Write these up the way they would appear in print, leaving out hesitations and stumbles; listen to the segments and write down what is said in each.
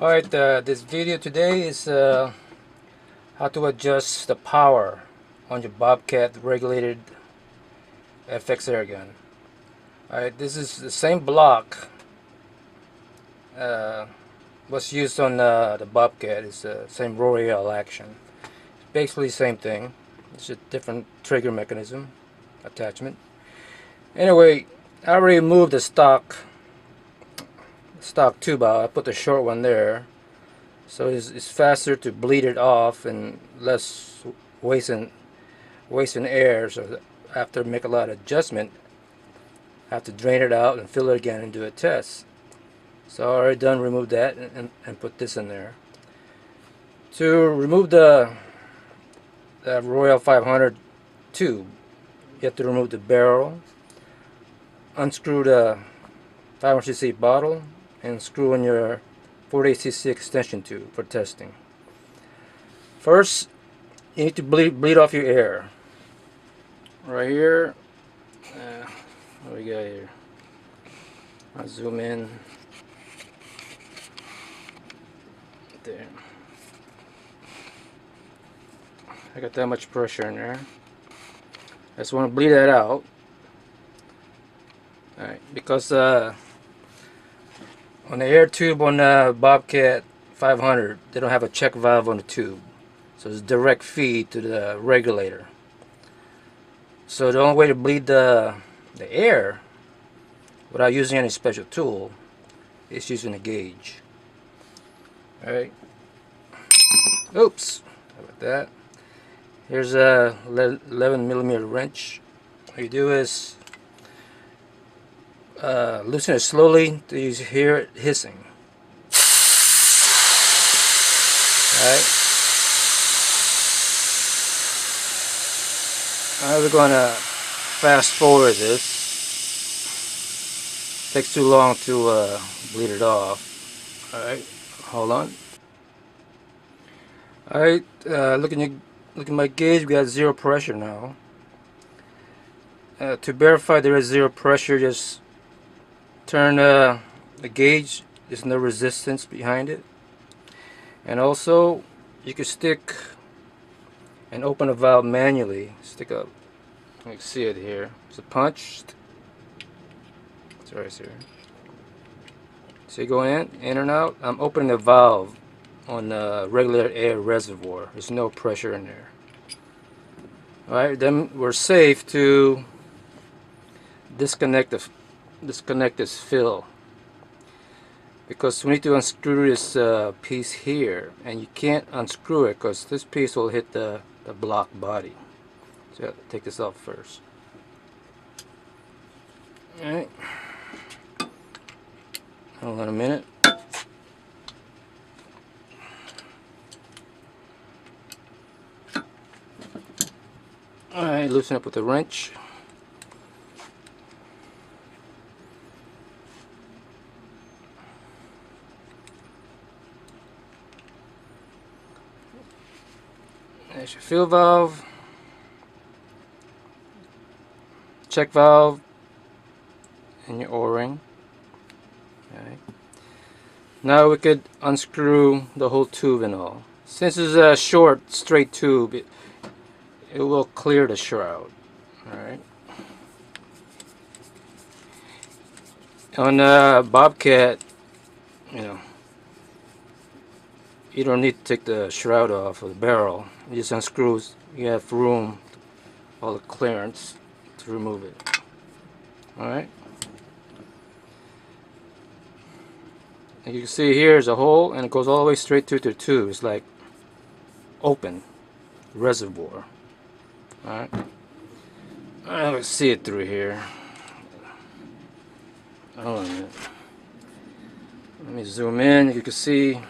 Alright, this video today is how to adjust the power on your Bobcat regulated FX air gun. Alright, this is the same block was used on the Bobcat. It's the same Royale action. It's basically the same thing. It's a different trigger mechanism attachment. Anyway, I already moved the stock tube out. I put the short one there, so it's faster to bleed it off and less wasting air. So after make a lot of adjustment, I have to drain it out and fill it again and do a test. So I already done remove that and put this in there. To remove the Royale 500 tube, you have to remove the barrel, unscrew the 500cc bottle, and screw in your 48cc extension tube for testing. First, you need to bleed off your air. Right here, what we got here? I'll zoom in. There. I got that much pressure in there. I just want to bleed that out. Alright, because on the air tube on the Bobcat 500, they don't have a check valve on the tube, so it's direct feed to the regulator. So the only way to bleed the air without using any special tool is using a gauge. Alright. Oops. How about that? Here's a 11mm wrench. What you do is loosen it slowly till you hear it hissing. Alright. We're going to fast forward this. Takes too long to bleed it off. Alright, hold on. Alright, look at my gauge. We got zero pressure now. To verify there is zero pressure, just turn the gauge. There's no resistance behind it. And also, you can stick and open a valve manually. Stick up. You can see it here. It's a punch. It's right here. So you go in and out. I'm opening the valve on the regular air reservoir. There's no pressure in there. Alright, then we're safe to disconnect this fill, because we need to unscrew this piece here, and you can't unscrew it because this piece will hit the block body. So you have to take this off first. Alright, hold on a minute. Alright, loosen up with the wrench. There's your fill valve, check valve, and your O-ring. Okay. Now we could unscrew the whole tube and all. Since it's a short, straight tube, it will clear the shroud. Alright. On Bobcat, you don't need to take the shroud off of the barrel. You just unscrew. You have room, all the clearance to remove it. Alright. And you can see here's a hole, and it goes all the way straight to the tube. It's like open reservoir. Alright. Let's see it through here. Hold on a minute. Let me zoom in. You can see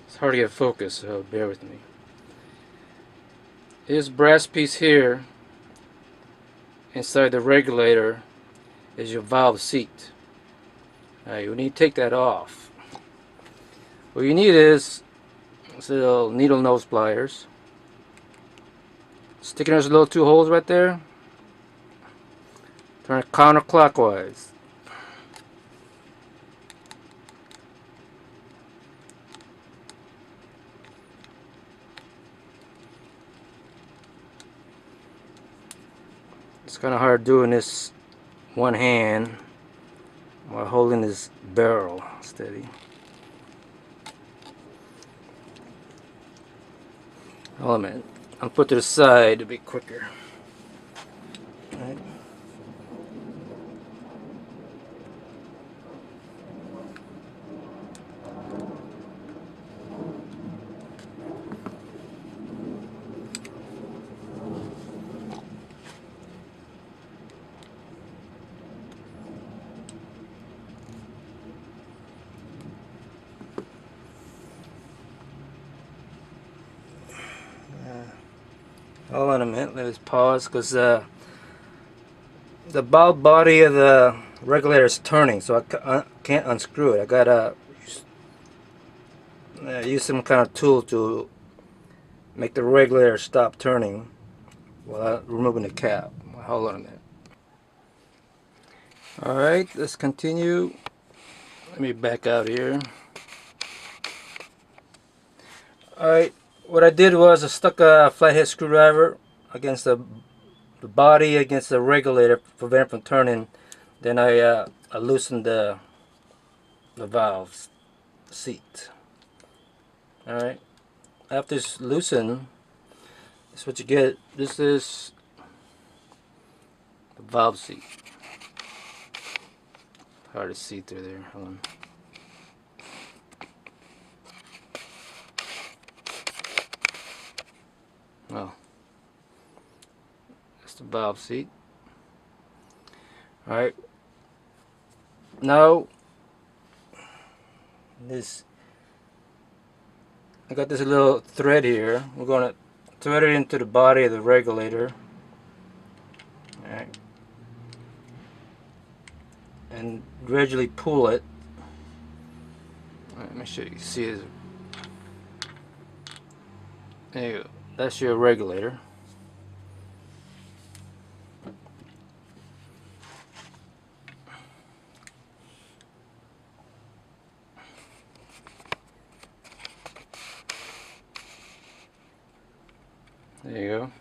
it's hard to get focus, so bear with me. This brass piece here inside the regulator is your valve seat. You need to take that off. What you need is little needle nose pliers. Sticking those little two holes right there. Turn it counterclockwise. It's kind of hard doing this one hand while holding this barrel steady. Hold on a minute. I'll put it to the side to be quicker. Right. Hold on a minute, let us pause because the valve body of the regulator is turning, so I can't unscrew it. I gotta use some kind of tool to make the regulator stop turning while removing the cap. Hold on a minute. Alright, let's continue. Let me back out here. Alright, what I did was I stuck a flathead screwdriver against the body against the regulator to prevent it from turning. Then I loosened the valves seat. Alright, after it's loosened, this is what you get. This is the valve seat. Hard to see through there. Hold on. Oh, that's the valve seat. Alright, now I got this little thread here. We're going to thread it into the body of the regulator. Alright, and gradually pull it. Alright, let me show you. See it. There you go. That's your regulator. There you go.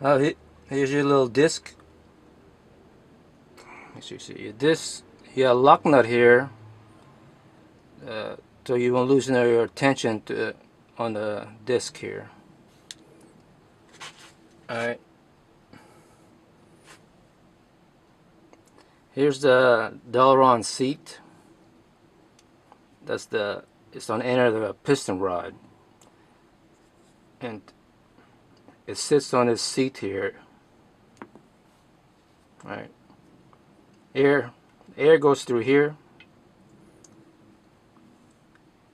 Now here's your little disc. Make sure you see your disc. You got a lock nut here, so you won't loosen your tension on the disc here. Alright. Here's the aileron seat. It's on the end of the piston rod, and it sits on this seat here. Alright. Air goes through here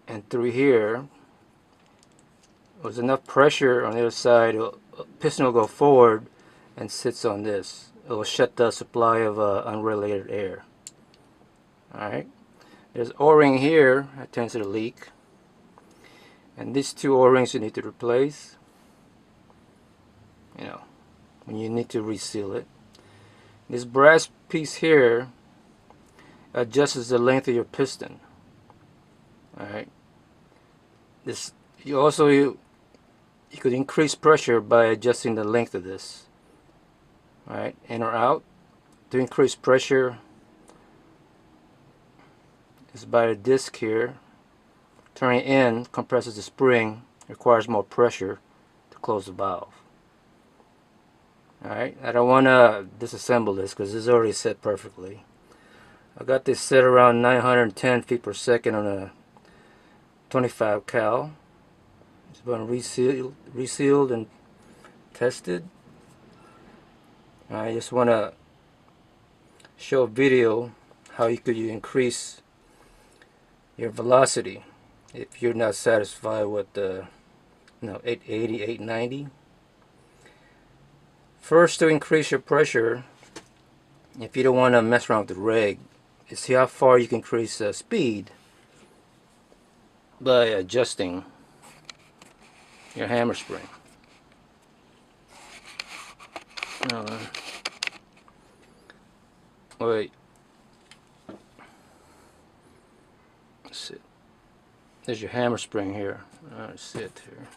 and through here. There's enough pressure on the other side, the piston will go forward and sits on this. It will shut the supply of unregulated air. Alright. There's O-ring here that tends to leak, and these two O-rings you need to replace, you know, when you need to reseal it. This brass piece here adjusts the length of your piston. Alright. This you could increase pressure by adjusting the length of this. Alright, in or out. To increase pressure is by the disc here. Turning in compresses the spring, requires more pressure to close the valve. Alright, I don't want to disassemble this because it's already set perfectly. I got this set around 910 feet per second on a 25 cal. It's been resealed and tested. I just want to show a video how you could increase your velocity if you're not satisfied with the 880, 890. First, to increase your pressure, if you don't want to mess around with the reg, is see how far you can increase the speed by adjusting your hammer spring. Now, wait. Sit. There's your hammer spring here. Sit here.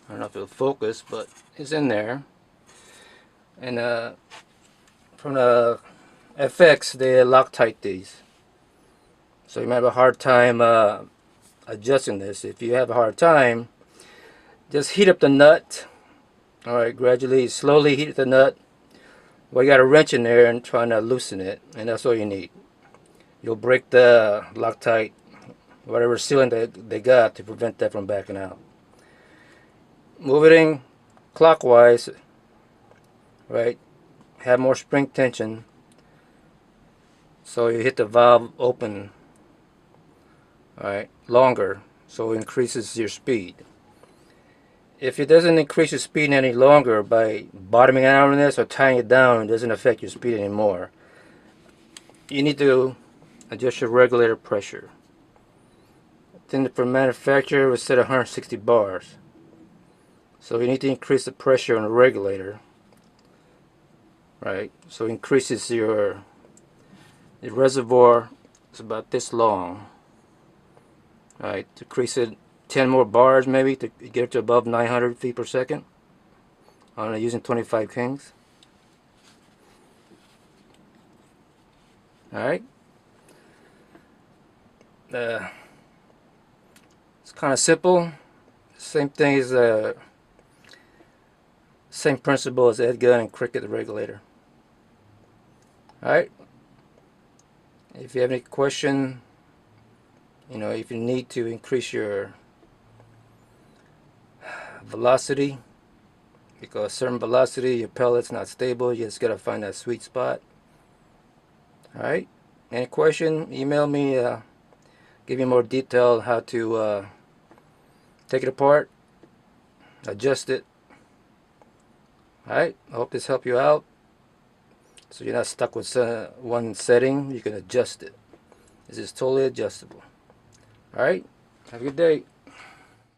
I don't know if it'll focus, but it's in there. And from the FX, they Loctite these. So you might have a hard time adjusting this. If you have a hard time, just heat up the nut. Alright, gradually, slowly heat the nut. Well, you got a wrench in there and trying to loosen it, and that's all you need. You'll break the Loctite, whatever sealing they got to prevent that from backing out. Move it in clockwise, right? Have more spring tension, so you hit the valve open, alright, longer, so it increases your speed. If it doesn't increase your speed any longer by bottoming out on this or tying it down, it doesn't affect your speed anymore. You need to adjust your regulator pressure. I think from manufacturer it was set at 160 bars. So you need to increase the pressure on the regulator, right? So it increases the reservoir is about this long, right? To increase it 10 more bars maybe to get it to above 900 feet per second on using 25 kings. Alright, it's kind of simple. Same thing as same principle as Ed gun and cricket the regulator. Alright, if you have any question, if you need to increase your velocity, because certain velocity your pellet's not stable, you just gotta find that sweet spot. Alright, any question, email me, give you more detail how to take it apart, adjust it. Alright, I hope this helped you out, so you're not stuck with one setting. You can adjust it. This is totally adjustable. Alright, have a good day.